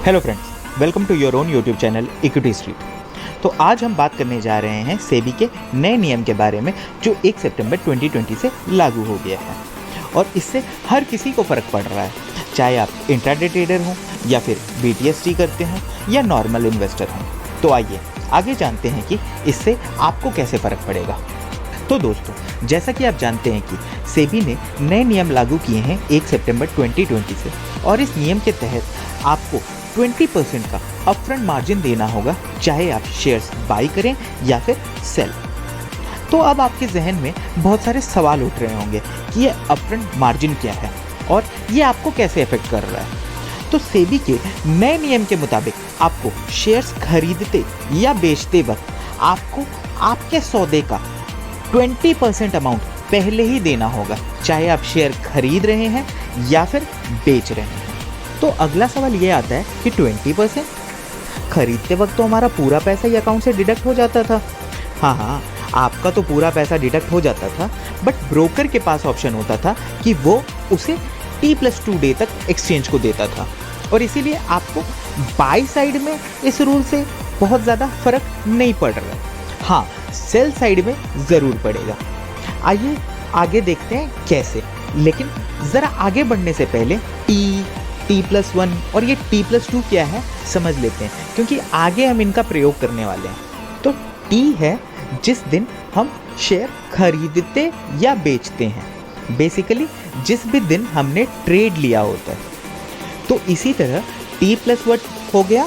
Hello friends, welcome to your own YouTube channel Equity Street. तो आज हम बात करने जा रहे हैं सेबी के नए नियम के बारे में जो 1 सितंबर 2020 से लागू हो गया है और इससे हर किसी को फ़र्क पड़ रहा है, चाहे आप इंट्राडे ट्रेडर हों या फिर बीटीएसटी करते हों या नॉर्मल इन्वेस्टर हों। तो आइए आगे जानते हैं कि इससे आपको कैसे फ़र्क पड़ेगा। तो दोस्तों, जैसा कि आप जानते हैं कि सेबी ने नए नियम लागू किए हैं 1 सितंबर 2020 से और इस नियम के तहत आपको 20% का अपफ्रंट मार्जिन देना होगा, चाहे आप शेयर्स बाई करें या फिर सेल। तो अब आपके जहन में बहुत सारे सवाल उठ रहे होंगे कि ये अपफ्रंट मार्जिन क्या है और ये आपको कैसे अफेक्ट कर रहा है। तो सेबी के नए नियम के मुताबिक आपको शेयर्स खरीदते या बेचते वक्त आपको आपके सौदे का 20% अमाउंट पहले ही देना होगा, चाहे आप शेयर खरीद रहे हैं या फिर बेच रहे हैं। तो अगला सवाल ये आता है कि 20% खरीदते वक्त तो हमारा पूरा पैसा ही अकाउंट से डिडक्ट हो जाता था। हाँ, आपका तो पूरा पैसा डिडक्ट हो जाता था, बट ब्रोकर के पास ऑप्शन होता था कि वो उसे T+2 डे तक एक्सचेंज को देता था और इसीलिए आपको बाई साइड में इस रूल से बहुत ज़्यादा फर्क नहीं पड़ रहा है। हाँ, सेल साइड में ज़रूर पड़ेगा। आइए आगे देखते हैं कैसे, लेकिन ज़रा आगे बढ़ने से पहले T+1 और ये T+2 क्या है समझ लेते हैं, क्योंकि आगे हम इनका प्रयोग करने वाले हैं। तो T है जिस दिन हम शेयर खरीदते या बेचते हैं, बेसिकली जिस भी दिन हमने ट्रेड लिया होता है। तो इसी तरह T+1 हो गया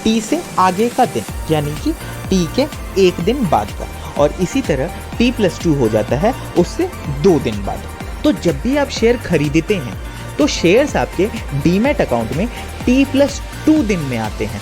T से आगे का दिन, यानी कि T के एक दिन बाद का, और इसी तरह T+2 हो जाता है उससे 2 दिन बाद। तो जब भी आप शेयर खरीदते हैं तो शेयर्स आपके डीमैट अकाउंट में T+2 दिन में आते हैं,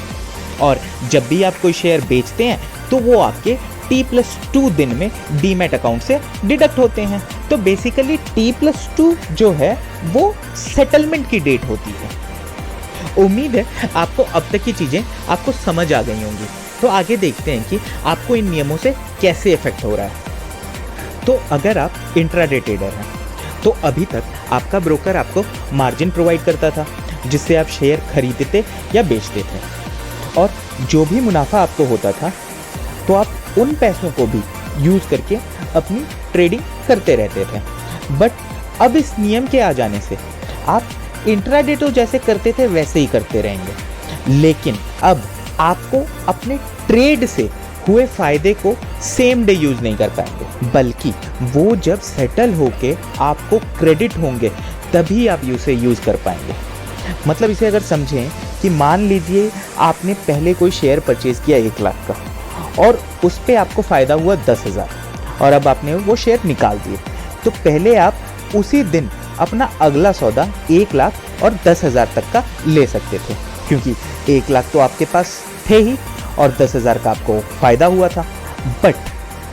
और जब भी आप कोई शेयर बेचते हैं तो वो आपके T+2 दिन में डीमैट अकाउंट से डिडक्ट होते हैं। तो बेसिकली T+2 जो है वो सेटलमेंट की डेट होती है। उम्मीद है आपको अब तक की चीज़ें आपको समझ आ गई होंगी। तो आगे देखते हैं कि आपको इन नियमों से कैसे इफेक्ट हो रहा है। तो अगर आप इंट्राडे ट्रेडर हैं तो अभी तक आपका ब्रोकर आपको मार्जिन प्रोवाइड करता था जिससे आप शेयर खरीदते या बेचते थे, और जो भी मुनाफा आपको होता था तो आप उन पैसों को भी यूज़ करके अपनी ट्रेडिंग करते रहते थे। बट अब इस नियम के आ जाने से आप इंट्राडे तो जैसे करते थे वैसे ही करते रहेंगे, लेकिन अब आपको अपने ट्रेड से हुए फायदे को सेम डे यूज़ नहीं कर पाएंगे, बल्कि वो जब सेटल होके आपको क्रेडिट होंगे तभी आप उसे यूज़ कर पाएंगे। मतलब इसे अगर समझें कि मान लीजिए आपने पहले कोई शेयर परचेज़ किया 1 लाख का और उस पर आपको फ़ायदा हुआ 10,000 और अब आपने वो शेयर निकाल दिए, तो पहले आप उसी दिन अपना अगला सौदा 1 लाख और 10,000 तक का ले सकते थे, क्योंकि 1 लाख तो आपके पास थे ही और 10,000 का आपको फ़ायदा हुआ था। बट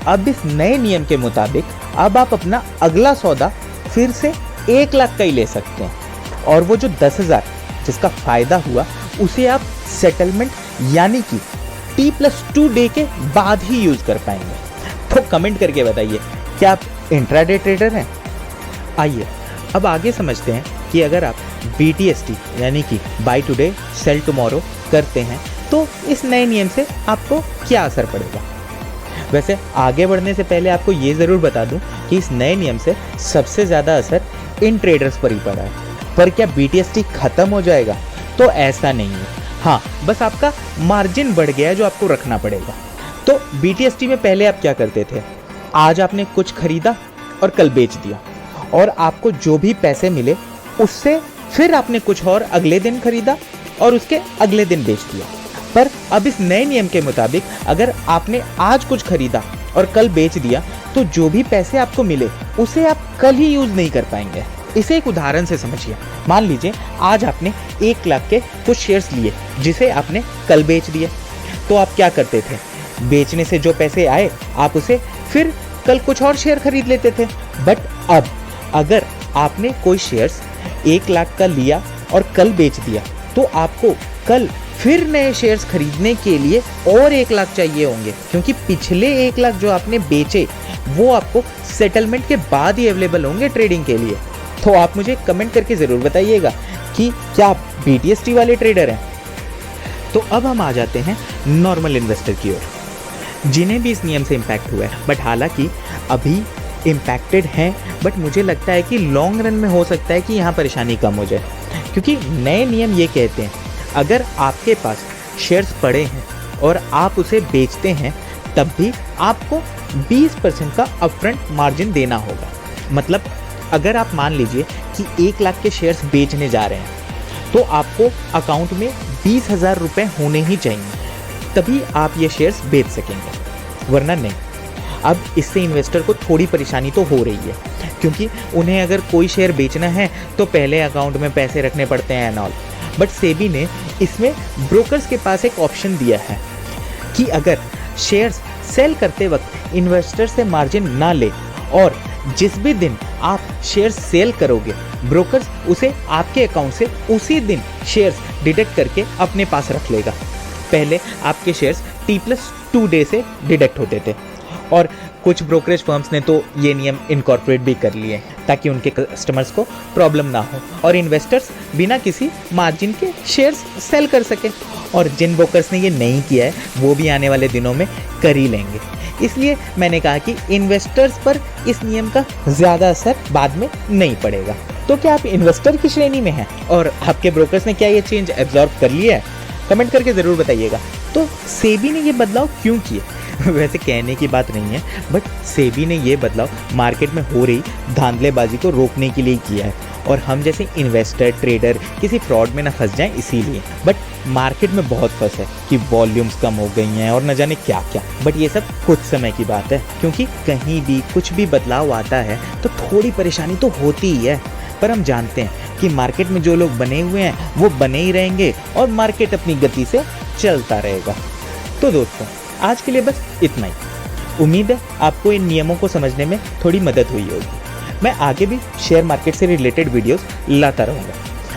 अब इस नए नियम के मुताबिक अब आप अपना अगला सौदा फिर से 1 लाख का ही ले सकते हैं, और वो जो 10,000 जिसका फ़ायदा हुआ उसे आप सेटलमेंट यानी कि T+2 डे के बाद ही यूज़ कर पाएंगे। तो कमेंट करके बताइए, क्या आप इंट्राडे ट्रेडर हैं? आइए अब आगे समझते हैं कि अगर आप BTST यानी कि बाय टुडे सेल टुमारो करते हैं तो इस नए नियम से आपको क्या असर पड़ेगा। वैसे आगे बढ़ने से पहले आपको ये ज़रूर बता दूं कि इस नए नियम से सबसे ज़्यादा असर इन ट्रेडर्स पर ही पड़ा है। पर क्या BTST ख़त्म हो जाएगा? तो ऐसा नहीं है। हाँ, बस आपका मार्जिन बढ़ गया है जो आपको रखना पड़ेगा। तो BTST में पहले आप क्या करते थे, आज आपने कुछ खरीदा और कल बेच दिया, और आपको जो भी पैसे मिले उससे फिर आपने कुछ और अगले दिन खरीदा और उसके अगले दिन बेच दिया। पर अब इस नए नियम के मुताबिक अगर आपने आज कुछ खरीदा और कल बेच दिया तो जो भी पैसे आपको मिले उसे आप कल ही यूज़ नहीं कर पाएंगे। इसे एक उदाहरण से समझिए। मान लीजिए आज आपने 1 लाख के कुछ शेयर्स लिए जिसे आपने कल बेच दिए, तो आप क्या करते थे, बेचने से जो पैसे आए आप उसे फिर कल कुछ और शेयर खरीद लेते थे। बट अब अगर आपने कोई शेयर्स 1 लाख का लिया और कल बेच दिया तो आपको कल फिर नए शेयर्स खरीदने के लिए और 1 लाख चाहिए होंगे, क्योंकि पिछले 1 लाख जो आपने बेचे वो आपको सेटलमेंट के बाद ही अवेलेबल होंगे ट्रेडिंग के लिए। तो आप मुझे कमेंट करके ज़रूर बताइएगा कि क्या आप BTST वाले ट्रेडर हैं। तो अब हम आ जाते हैं नॉर्मल इन्वेस्टर की ओर, जिन्हें भी इस नियम से इम्पैक्ट हुआ है, बट हालांकि अभी इम्पैक्टेड हैं, बट मुझे लगता है कि लॉन्ग रन में हो सकता है कि यहाँ परेशानी कम हो जाए, क्योंकि नए नियम ये कहते हैं अगर आपके पास शेयर्स पड़े हैं और आप उसे बेचते हैं तब भी आपको 20% का अपफ्रंट मार्जिन देना होगा। मतलब अगर आप मान लीजिए कि 1 लाख के शेयर्स बेचने जा रहे हैं तो आपको अकाउंट में 20,000 रुपये होने ही चाहिए, तभी आप ये शेयर्स बेच सकेंगे, वरना नहीं। अब इससे इन्वेस्टर को थोड़ी परेशानी तो हो रही है, क्योंकि उन्हें अगर कोई शेयर बेचना है तो पहले अकाउंट में पैसे रखने पड़ते हैं एंड ऑल। बट सेबी ने इसमें ब्रोकर्स के पास एक ऑप्शन दिया है कि अगर शेयर्स सेल करते वक्त इन्वेस्टर से मार्जिन ना ले और जिस भी दिन आप शेयर्स सेल करोगे ब्रोकर्स उसे आपके अकाउंट से उसी दिन शेयर्स डिडक्ट करके अपने पास रख लेगा। पहले आपके शेयर्स T+2 डे से डिडक्ट होते थे और कुछ ब्रोकरेज फर्म्स ने तो ये नियम इनकॉर्पोरेट भी कर लिए ताकि उनके कस्टमर्स को प्रॉब्लम ना हो और इन्वेस्टर्स बिना किसी मार्जिन के शेयर्स सेल कर सके। और जिन ब्रोकर्स ने ये नहीं किया है वो भी आने वाले दिनों में कर ही लेंगे। इसलिए मैंने कहा कि इन्वेस्टर्स पर इस नियम का ज़्यादा असर बाद में नहीं पड़ेगा। तो क्या आप इन्वेस्टर की श्रेणी में हैं और आपके ब्रोकर्स ने क्या ये चेंज एब्जॉर्ब कर लिया है? कमेंट करके ज़रूर बताइएगा। तो सेबी ने ये बदलाव क्यों किए? वैसे कहने की बात नहीं है, बट सेबी ने ये बदलाव मार्केट में हो रही धांधलेबाजी को रोकने के लिए किया है और हम जैसे इन्वेस्टर ट्रेडर किसी फ्रॉड में ना फंस जाएं इसीलिए। बट मार्केट में बहुत फंस है कि वॉल्यूम्स कम हो गई हैं और न जाने क्या क्या, बट ये सब कुछ समय की बात है, क्योंकि कहीं भी कुछ भी बदलाव आता है तो थोड़ी परेशानी तो होती ही है। पर हम जानते हैं कि मार्केट में जो लोग बने हुए हैं वो बने ही रहेंगे और मार्केट अपनी गति से चलता रहेगा। तो दोस्तों आज के लिए बस इतना ही। उम्मीद है आपको इन नियमों को समझने में थोड़ी मदद हुई होगी। मैं आगे भी शेयर मार्केट से रिलेटेड वीडियोस लाता रहूँगा।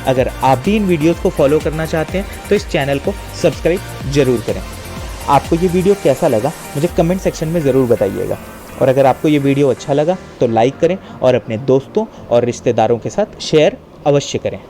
अगर आप भी इन वीडियोस को फॉलो करना चाहते हैं तो इस चैनल को सब्सक्राइब जरूर करें। आपको ये वीडियो कैसा लगा मुझे कमेंट सेक्शन में ज़रूर बताइएगा और अगर आपको ये वीडियो अच्छा लगा तो लाइक करें और अपने दोस्तों और रिश्तेदारों के साथ शेयर अवश्य करें।